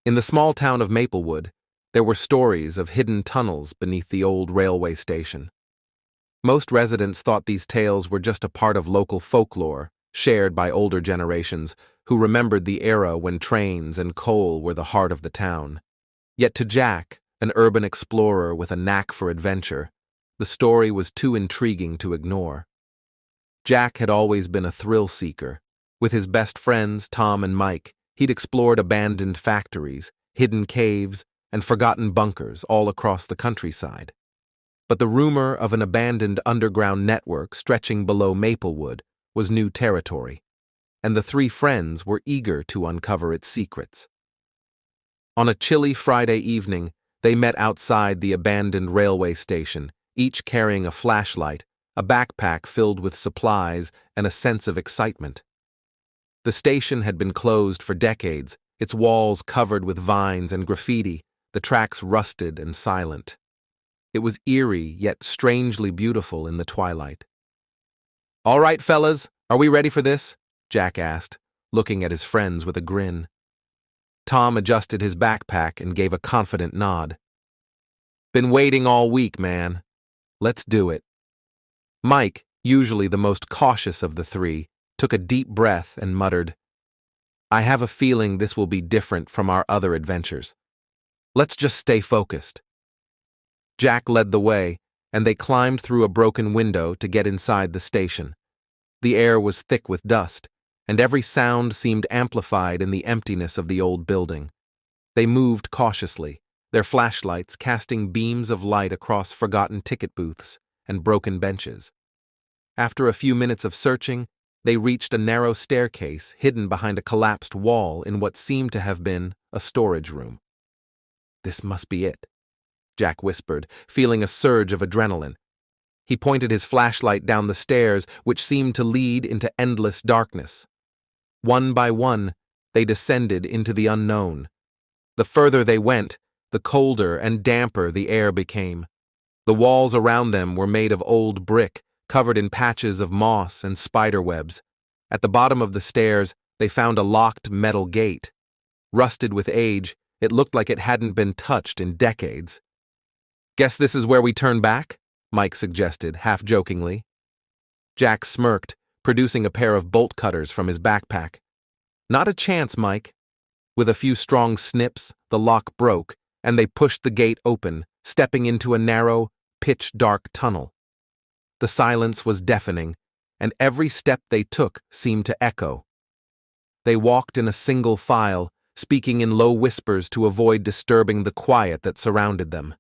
In the small town of Maplewood, there were stories of hidden tunnels beneath the old railway station. Most residents thought these tales were just a part of local folklore, shared by older generations who remembered the era when trains and coal were the heart of the town. Yet to Jack, an urban explorer with a knack for adventure, the story was too intriguing to ignore. Jack had always been a thrill seeker. With his best friends, Tom and Mike, he'd explored abandoned factories, hidden caves, and forgotten bunkers all across the countryside. But the rumor of an abandoned underground network stretching below Maplewood was new territory, and the three friends were eager to uncover its secrets. On a chilly Friday evening, they met outside the abandoned railway station, each carrying a flashlight, a backpack filled with supplies, and a sense of excitement. The station had been closed for decades, its walls covered with vines and graffiti, the tracks rusted and silent. It was eerie yet strangely beautiful in the twilight. "All right, fellas, are we ready for this?" Jack asked, looking at his friends with a grin. Tom adjusted his backpack and gave a confident nod. "Been waiting all week, man. Let's do it." Mike, usually the most cautious of the three, took a deep breath and muttered, "I have a feeling this will be different from our other adventures. Let's just stay focused." Jack led the way, and they climbed through a broken window to get inside the station. The air was thick with dust, and every sound seemed amplified in the emptiness of the old building. They moved cautiously, their flashlights casting beams of light across forgotten ticket booths and broken benches. After a few minutes of searching, they reached a narrow staircase hidden behind a collapsed wall in what seemed to have been a storage room. "This must be it," Jack whispered, feeling a surge of adrenaline. He pointed his flashlight down the stairs, which seemed to lead into endless darkness. One by one, they descended into the unknown. The further they went, the colder and damper the air became. The walls around them were made of old brick, covered in patches of moss and spider webs. At the bottom of the stairs, they found a locked metal gate. Rusted with age, it looked like it hadn't been touched in decades. "Guess this is where we turn back?" Mike suggested, half-jokingly. Jack smirked, producing a pair of bolt cutters from his backpack. "Not a chance, Mike." With a few strong snips, the lock broke, and they pushed the gate open, stepping into a narrow, pitch-dark tunnel. The silence was deafening, and every step they took seemed to echo. They walked in a single file, speaking in low whispers to avoid disturbing the quiet that surrounded them.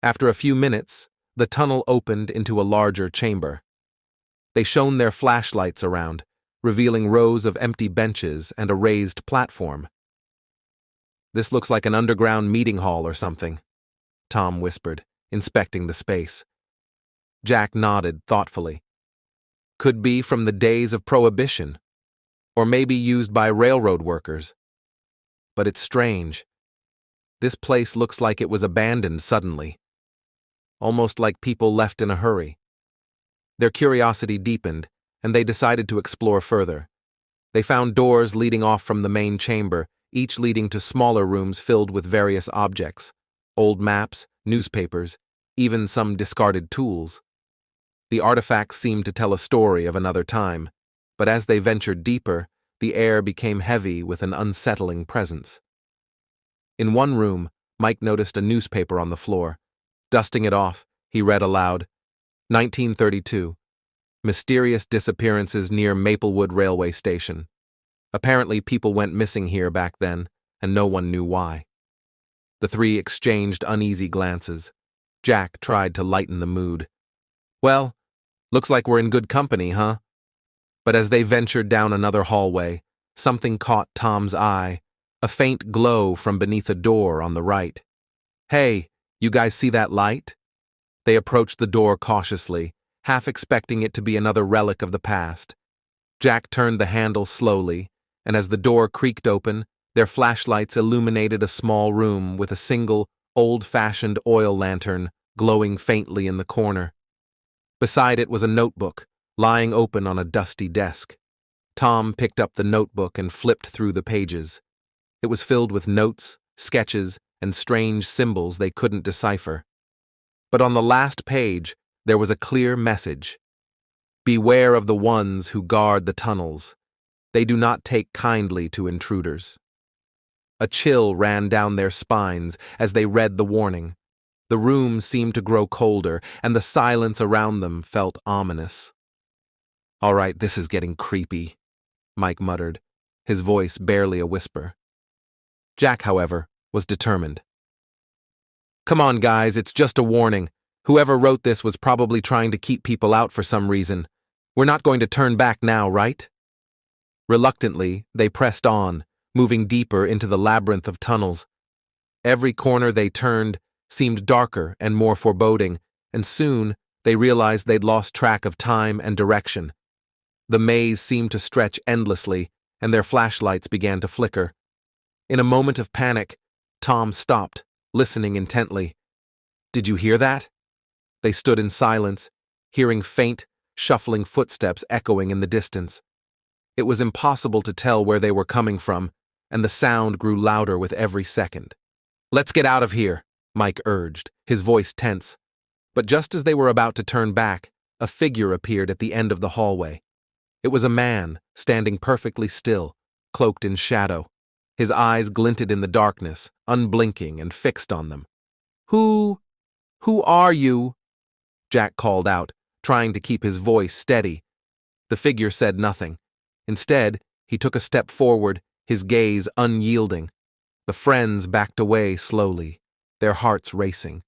After a few minutes, the tunnel opened into a larger chamber. They shone their flashlights around, revealing rows of empty benches and a raised platform. "This looks like an underground meeting hall or something," Tom whispered, inspecting the space. Jack nodded thoughtfully. "Could be from the days of Prohibition, or maybe used by railroad workers. But it's strange. This place looks like it was abandoned suddenly, almost like people left in a hurry." Their curiosity deepened, and they decided to explore further. They found doors leading off from the main chamber, each leading to smaller rooms filled with various objects, old maps, newspapers, even some discarded tools. The artifacts seemed to tell a story of another time, but as they ventured deeper, the air became heavy with an unsettling presence. In one room, Mike noticed a newspaper on the floor. Dusting it off, he read aloud, 1932. Mysterious disappearances near Maplewood Railway Station. Apparently people went missing here back then, and no one knew why. The three exchanged uneasy glances. Jack tried to lighten the mood. "Well, looks like we're in good company, huh?" But as they ventured down another hallway, something caught Tom's eye, a faint glow from beneath a door on the right. "Hey, you guys see that light?" They approached the door cautiously, half expecting it to be another relic of the past. Jack turned the handle slowly, and as the door creaked open, their flashlights illuminated a small room with a single, old-fashioned oil lantern glowing faintly in the corner. Beside it was a notebook, lying open on a dusty desk. Tom picked up the notebook and flipped through the pages. It was filled with notes, sketches, and strange symbols they couldn't decipher. But on the last page, there was a clear message. Beware of the ones who guard the tunnels. They do not take kindly to intruders. A chill ran down their spines as they read the warning. The room seemed to grow colder, and the silence around them felt ominous. "All right, this is getting creepy," Mike muttered, his voice barely a whisper. Jack, however, was determined. "Come on, guys, it's just a warning. Whoever wrote this was probably trying to keep people out for some reason. We're not going to turn back now, right?" Reluctantly, they pressed on, moving deeper into the labyrinth of tunnels. Every corner they turned seemed darker and more foreboding, and soon they realized they'd lost track of time and direction. The maze seemed to stretch endlessly, and their flashlights began to flicker. In a moment of panic, Tom stopped, listening intently. "Did you hear that?" They stood in silence, hearing faint, shuffling footsteps echoing in the distance. It was impossible to tell where they were coming from, and the sound grew louder with every second. "Let's get out of here," Mike urged, his voice tense. But just as they were about to turn back, a figure appeared at the end of the hallway. It was a man, standing perfectly still, cloaked in shadow. His eyes glinted in the darkness, unblinking and fixed on them. Who are you?" Jack called out, trying to keep his voice steady. The figure said nothing. Instead, he took a step forward, his gaze unyielding. The friends backed away slowly, their hearts racing.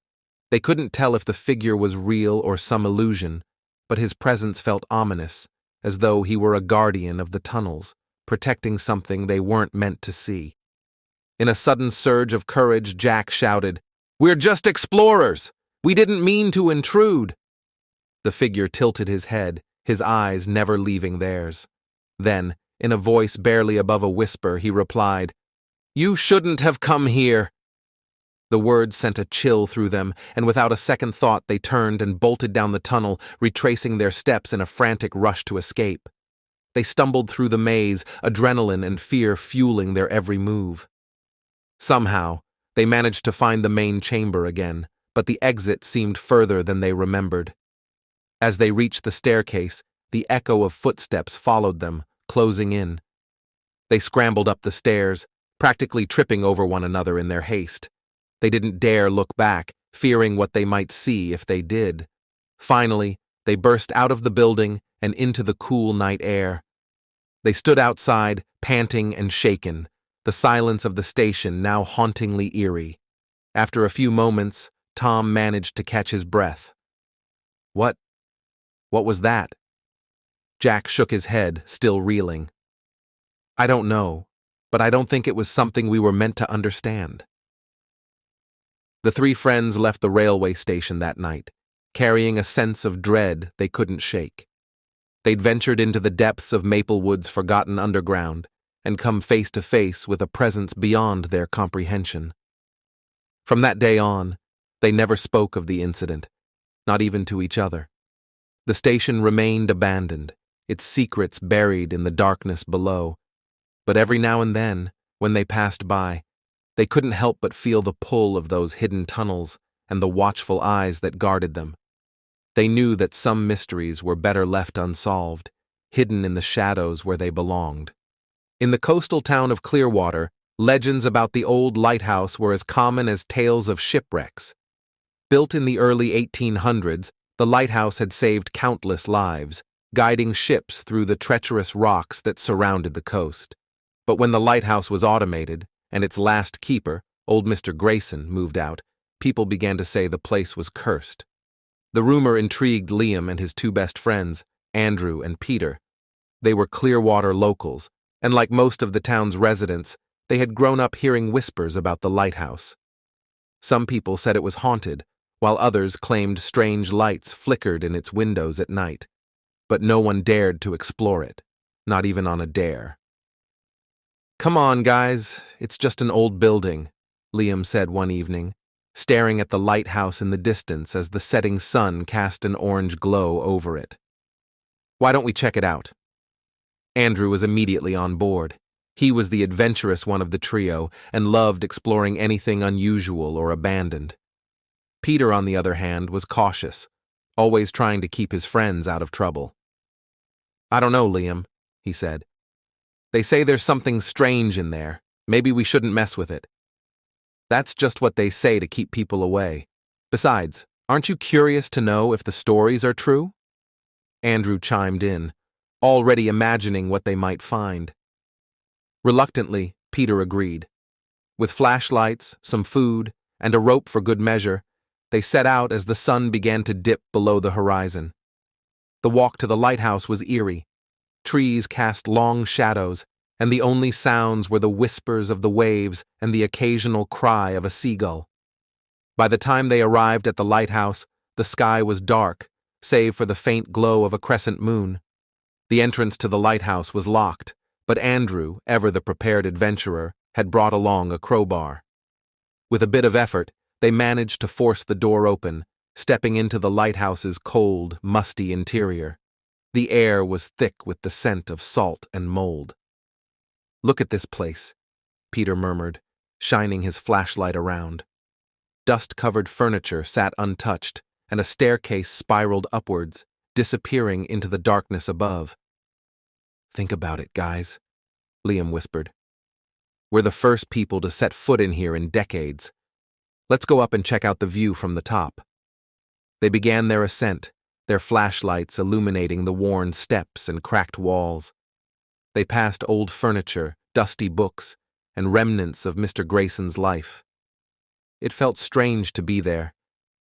They couldn't tell if the figure was real or some illusion, but his presence felt ominous, as though he were a guardian of the tunnels, protecting something they weren't meant to see. In a sudden surge of courage, Jack shouted, "We're just explorers! We didn't mean to intrude!" The figure tilted his head, his eyes never leaving theirs. Then, in a voice barely above a whisper, he replied, "You shouldn't have come here." The words sent a chill through them, and without a second thought they turned and bolted down the tunnel, retracing their steps in a frantic rush to escape. They stumbled through the maze, adrenaline and fear fueling their every move. Somehow, they managed to find the main chamber again, but the exit seemed further than they remembered. As they reached the staircase, the echo of footsteps followed them, closing in. They scrambled up the stairs, practically tripping over one another in their haste. They didn't dare look back, fearing what they might see if they did. Finally, they burst out of the building and into the cool night air. They stood outside, panting and shaken, the silence of the station now hauntingly eerie. After a few moments, Tom managed to catch his breath. What was that?" Jack shook his head, still reeling. "I don't know, but I don't think it was something we were meant to understand." The three friends left the railway station that night, carrying a sense of dread they couldn't shake. They'd ventured into the depths of Maplewood's forgotten underground and come face to face with a presence beyond their comprehension. From that day on, they never spoke of the incident, not even to each other. The station remained abandoned, its secrets buried in the darkness below. But every now and then, when they passed by, they couldn't help but feel the pull of those hidden tunnels and the watchful eyes that guarded them. They knew that some mysteries were better left unsolved, hidden in the shadows where they belonged. In the coastal town of Clearwater, legends about the old lighthouse were as common as tales of shipwrecks. Built in the early 1800s, the lighthouse had saved countless lives, guiding ships through the treacherous rocks that surrounded the coast. But when the lighthouse was automated, and its last keeper, old Mr. Grayson, moved out, people began to say the place was cursed. The rumor intrigued Liam and his two best friends, Andrew and Peter. They were Clearwater locals, and like most of the town's residents, they had grown up hearing whispers about the lighthouse. Some people said it was haunted, while others claimed strange lights flickered in its windows at night. But no one dared to explore it, not even on a dare. "Come on, guys, it's just an old building," Liam said one evening, staring at the lighthouse in the distance as the setting sun cast an orange glow over it. "Why don't we check it out?" Andrew was immediately on board. He was the adventurous one of the trio and loved exploring anything unusual or abandoned. Peter, on the other hand, was cautious, always trying to keep his friends out of trouble. "I don't know, Liam," he said. "They say there's something strange in there. Maybe we shouldn't mess with it." "That's just what they say to keep people away. Besides, aren't you curious to know if the stories are true?" Andrew chimed in, already imagining what they might find. Reluctantly, Peter agreed. With flashlights, some food, and a rope for good measure, they set out as the sun began to dip below the horizon. The walk to the lighthouse was eerie. Trees cast long shadows, and the only sounds were the whispers of the waves and the occasional cry of a seagull. By the time they arrived at the lighthouse, the sky was dark, save for the faint glow of a crescent moon. The entrance to the lighthouse was locked, but Andrew, ever the prepared adventurer, had brought along a crowbar. With a bit of effort, they managed to force the door open, stepping into the lighthouse's cold, musty interior. The air was thick with the scent of salt and mold. "Look at this place," Peter murmured, shining his flashlight around. Dust-covered furniture sat untouched, and a staircase spiraled upwards, disappearing into the darkness above. "Think about it, guys," Liam whispered. "We're the first people to set foot in here in decades. Let's go up and check out the view from the top." They began their ascent, their flashlights illuminating the worn steps and cracked walls. They passed old furniture, dusty books, and remnants of Mr. Grayson's life. It felt strange to be there,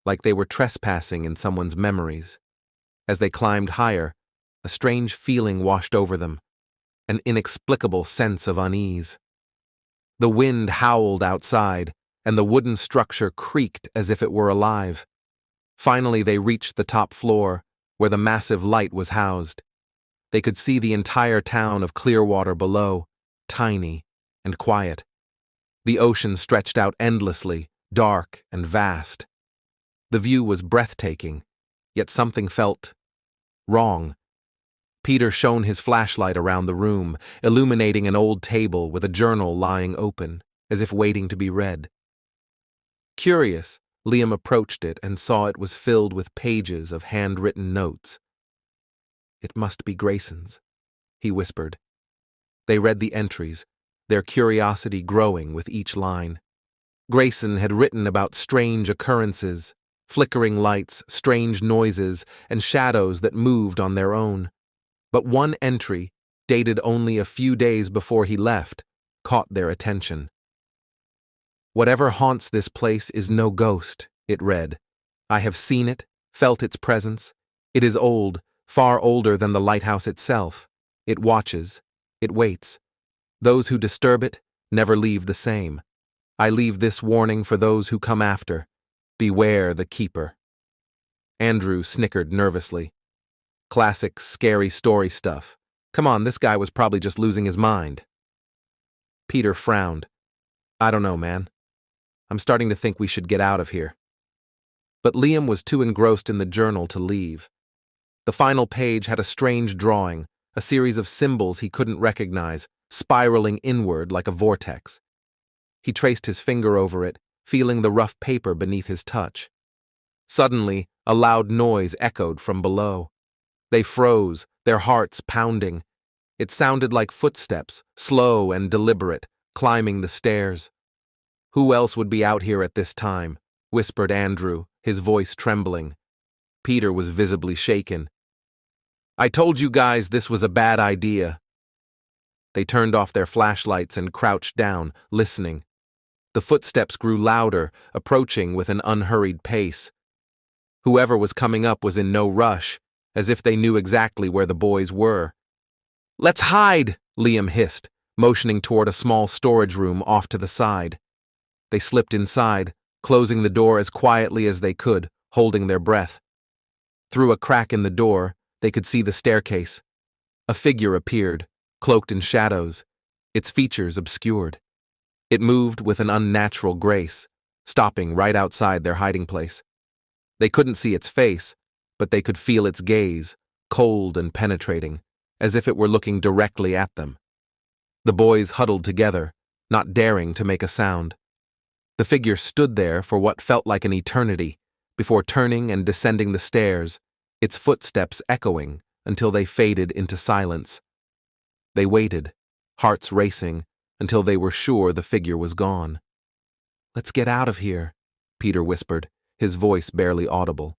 like they were trespassing in someone's memories. As they climbed higher, a strange feeling washed over them, an inexplicable sense of unease. The wind howled outside, and the wooden structure creaked as if it were alive. Finally, they reached the top floor, where the massive light was housed. They could see the entire town of Clearwater below, tiny and quiet. The ocean stretched out endlessly, dark and vast. The view was breathtaking, yet something felt wrong. Peter shone his flashlight around the room, illuminating an old table with a journal lying open, as if waiting to be read. Curious, Liam approached it and saw it was filled with pages of handwritten notes. "It must be Grayson's," he whispered. They read the entries, their curiosity growing with each line. Grayson had written about strange occurrences, flickering lights, strange noises, and shadows that moved on their own. But one entry, dated only a few days before he left, caught their attention. "Whatever haunts this place is no ghost," it read. "I have seen it, felt its presence. It is old, far older than the lighthouse itself. It watches. It waits. Those who disturb it never leave the same. I leave this warning for those who come after. Beware the keeper." Andrew snickered nervously. Classic, scary story stuff. Come on, this guy was probably just losing his mind. Peter frowned. "I don't know, man. I'm starting to think we should get out of here." But Liam was too engrossed in the journal to leave. The final page had a strange drawing, a series of symbols he couldn't recognize, spiraling inward like a vortex. He traced his finger over it, feeling the rough paper beneath his touch. Suddenly, a loud noise echoed from below. They froze, their hearts pounding. It sounded like footsteps, slow and deliberate, climbing the stairs. "Who else would be out here at this time?" whispered Andrew, his voice trembling. Peter was visibly shaken. "I told you guys this was a bad idea." They turned off their flashlights and crouched down, listening. The footsteps grew louder, approaching with an unhurried pace. Whoever was coming up was in no rush, as if they knew exactly where the boys were. "Let's hide!" Liam hissed, motioning toward a small storage room off to the side. They slipped inside, closing the door as quietly as they could, holding their breath. Through a crack in the door, they could see the staircase. A figure appeared, cloaked in shadows, its features obscured. It moved with an unnatural grace, stopping right outside their hiding place. They couldn't see its face, but they could feel its gaze, cold and penetrating, as if it were looking directly at them. The boys huddled together, not daring to make a sound. The figure stood there for what felt like an eternity, before turning and descending the stairs, its footsteps echoing until they faded into silence. They waited, hearts racing, until they were sure the figure was gone. "Let's get out of here," Peter whispered, his voice barely audible.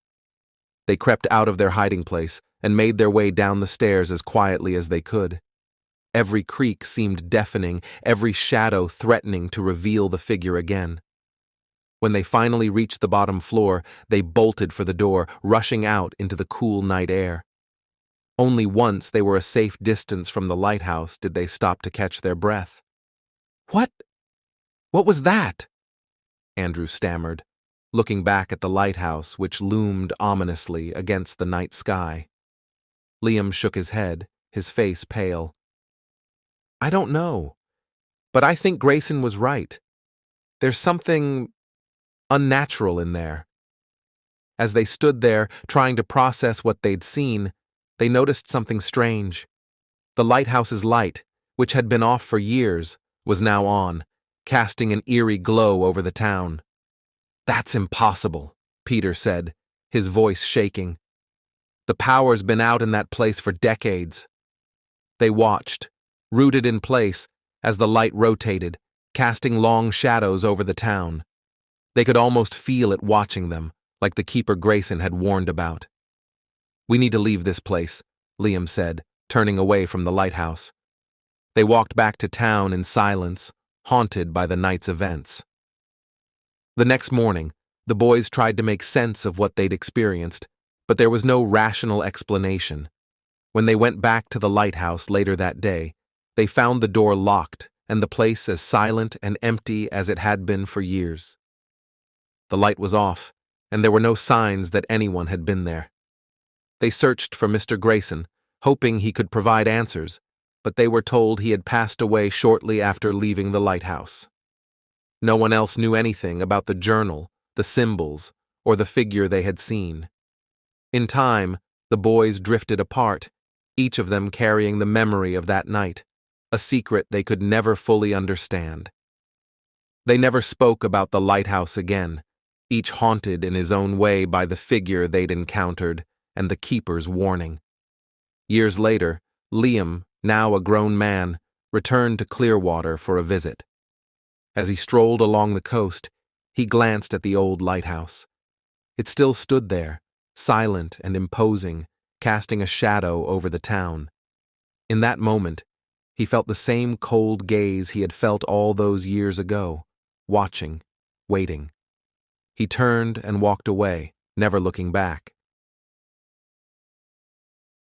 They crept out of their hiding place and made their way down the stairs as quietly as they could. Every creak seemed deafening, every shadow threatening to reveal the figure again. When they finally reached the bottom floor, they bolted for the door, rushing out into the cool night air. Only once they were a safe distance from the lighthouse did they stop to catch their breath. What was that?" Andrew stammered, looking back at the lighthouse which loomed ominously against the night sky. Liam shook his head, his face pale. "I don't know, but I think Grayson was right. There's something unnatural in there." As they stood there, trying to process what they'd seen, they noticed something strange. The lighthouse's light, which had been off for years, was now on, casting an eerie glow over the town. "That's impossible," Peter said, his voice shaking. "The power's been out in that place for decades." They watched, rooted in place, as the light rotated, casting long shadows over the town. They could almost feel it watching them, like the keeper Grayson had warned about. "We need to leave this place," Liam said, turning away from the lighthouse. They walked back to town in silence, haunted by the night's events. The next morning, the boys tried to make sense of what they'd experienced, but there was no rational explanation. When they went back to the lighthouse later that day, they found the door locked and the place as silent and empty as it had been for years. The light was off, and there were no signs that anyone had been there. They searched for Mr. Grayson, hoping he could provide answers, but they were told he had passed away shortly after leaving the lighthouse. No one else knew anything about the journal, the symbols, or the figure they had seen. In time, the boys drifted apart, each of them carrying the memory of that night, a secret they could never fully understand. They never spoke about the lighthouse again, each haunted in his own way by the figure they'd encountered and the keeper's warning. Years later, Liam, now a grown man, returned to Clearwater for a visit. As he strolled along the coast, he glanced at the old lighthouse. It still stood there, silent and imposing, casting a shadow over the town. In that moment, he felt the same cold gaze he had felt all those years ago, watching, waiting. He turned and walked away, never looking back.